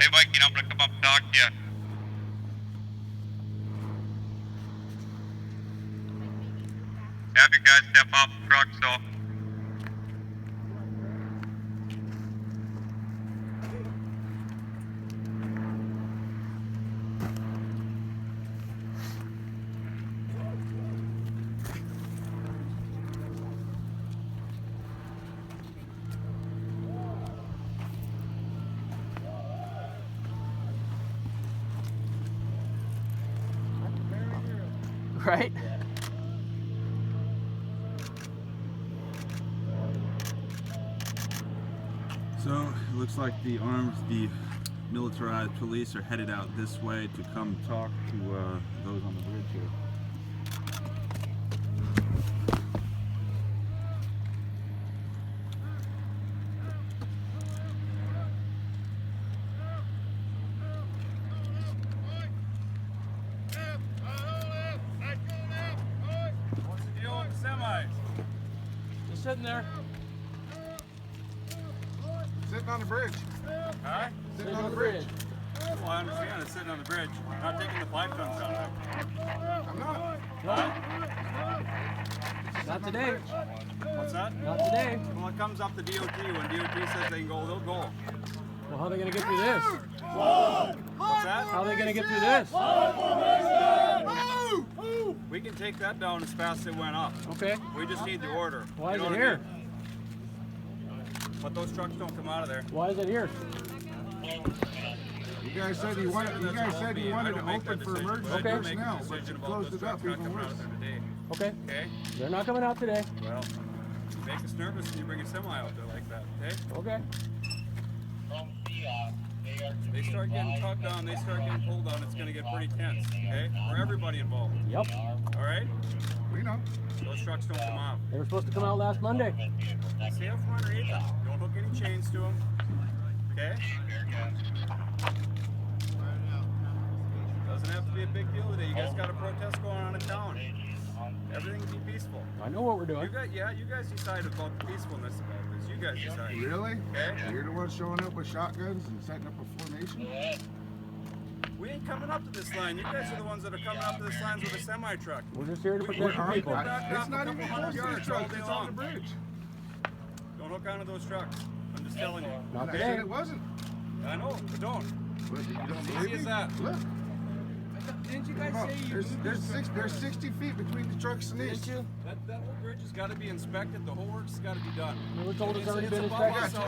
Hey Viking, I'm gonna come up and talk to you. Have you guys step off the truck, so. Right? So it looks like the militarized police are headed out this way to come talk to those on the bridge here. What's the deal with the semis? Just sitting there. Sitting on the bridge. Huh? Sitting on the bridge. Well, I understand it's sitting on the bridge. Not taking the 5 tons out of it. I'm not. Not today. What's that? Not today. Well, it comes up to DOT. When DOT says they can go, they'll go. Well, how are they going to get through this? What's that? How are they going to get through this? We can take that down as fast as it went up. Okay. We just need the order. Why You is know it what I here? mean? But those trucks don't come out of there. Why is it here? You guys said you wanted to open for emergency Okay. personnel, but you closed it up even worse. Okay. Okay? They're not coming out today. Well, you make us nervous when you bring a semi out there like that, okay? Okay. They start getting tugged on, they start getting pulled on, it's gonna get pretty tense, okay? For everybody involved, Yep. all right? We know. Those trucks don't come out. They were supposed to come out last Monday. Stay up from underneath them. Don't hook any chains to them, okay? Doesn't have to be a big deal today. You guys got a protest going on in town. Everything be peaceful. I know what we're doing. You guys decide about the peacefulness about this. You guys decide. Really? Okay. You're the one showing up with shotguns and setting up a formation? We ain't coming up to this line. You guys are the ones that are coming up to this line with a semi truck. We're just here to protect the Aren't- people. It's not even close to the trucks, it's on the bridge. Don't hook onto those trucks. I'm just telling you. Not I said today. it wasn't. I know, but don't. But you don't Easy believe as me? that. Look. Didn't you Come on. There's 60 feet between the trucks and these. That whole bridge has got to be inspected. The whole work's got to be done. We were told it's already been above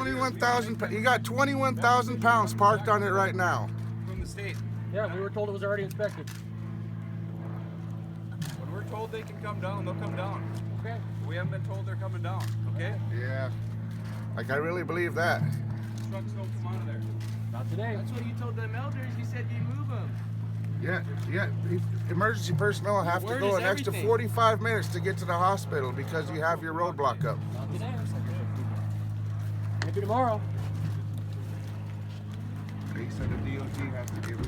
You inspected. got 21,000 pounds parked on it right now. From the state. Yeah, we were told it was already inspected. When we're told they can come down, they'll come down. Okay. We haven't been told they're coming down, okay? Yeah. Like I really believe that. Trucks don't come out of there. Not today. That's what you told them elders. You said you move them. Yeah. Emergency personnel have to Word go is an extra everything. 45 minutes to get to the hospital because you have your roadblock up. Not today. Maybe tomorrow. They said the DOT has to give it.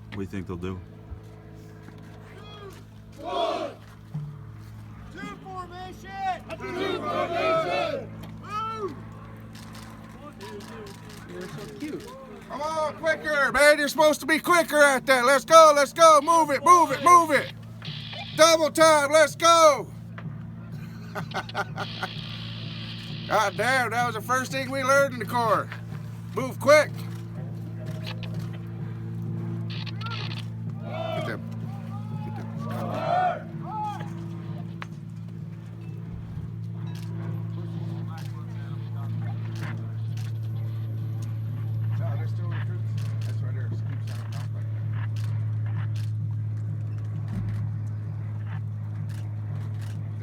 What do you think they'll do? You're so cute. Come on, quicker, man. You're supposed to be quicker at that. Let's go, let's go. Move it, move it, move it. Double time, let's go. God damn, that was the first thing we learned in the Corps. Move quick. Get them. Get them. No, they're still recruits. That's why they're keep sounding off like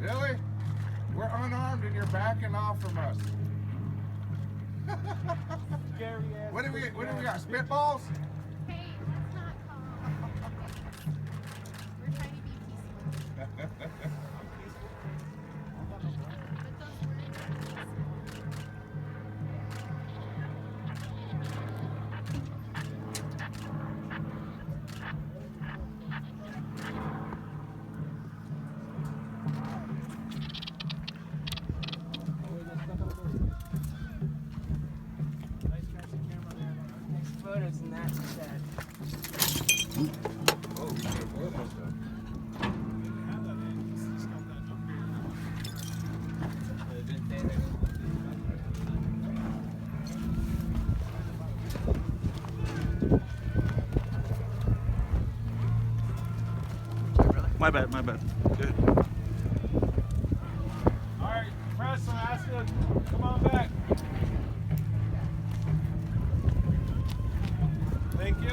that. Really? We're unarmed and you're backing off from us. What do we got? Spitballs? Hey, it's not We're trying to be peaceful. But those words are peaceful. photos and that set. My bad, my bad. Good. Alright, press, I'm asking you to come on back. Thank you.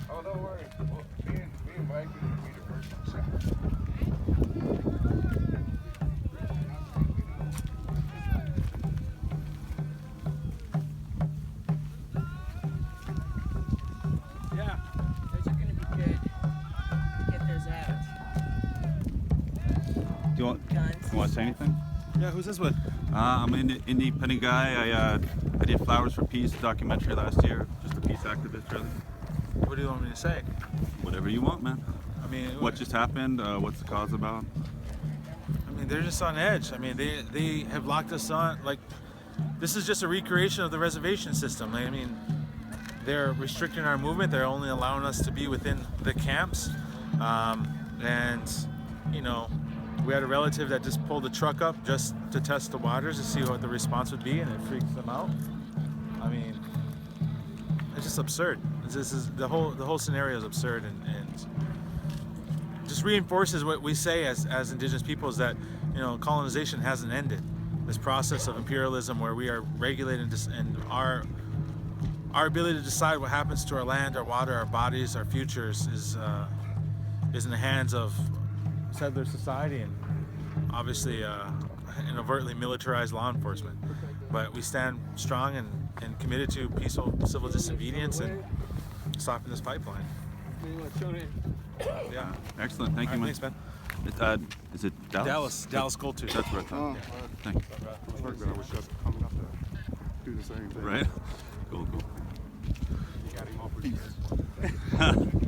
Oh, don't worry. Well, me and Mike will be the first one. Yeah. Those are gonna be good. Get those out. Do you want Guns. to say anything? Yeah, who's this with? I'm an independent guy. I did Flowers for Peace documentary last year. Just a peace activist, really. What do you want me to say? Whatever you want, man. I mean, What just happened? What's the cause about? I mean, they're just on edge. I mean, they have locked us on. Like, this is just a recreation of the reservation system. I mean, they're restricting our movement. They're only allowing us to be within the camps. And, you know, we had a relative that just pulled a truck up just to test the waters to see what the response would be, and it freaks them out. I mean, it's just absurd. This is the whole scenario is absurd, and just reinforces what we say as Indigenous peoples, that, you know, colonization hasn't ended. This process of imperialism, where we are regulating and our ability to decide what happens to our land, our water, our bodies, our futures, is in the hands of settler society and obviously an overtly militarized law enforcement. But we stand strong and committed to peaceful civil disobedience and stopping this pipeline. Yeah. Excellent. Thank you, man. Thanks, man. Is it Dallas? Dallas Gold Tooth. That's what I thought. Thank you. I wish I was coming up to do the same thing. Right? Cool, cool. You got him all pretty good. Right.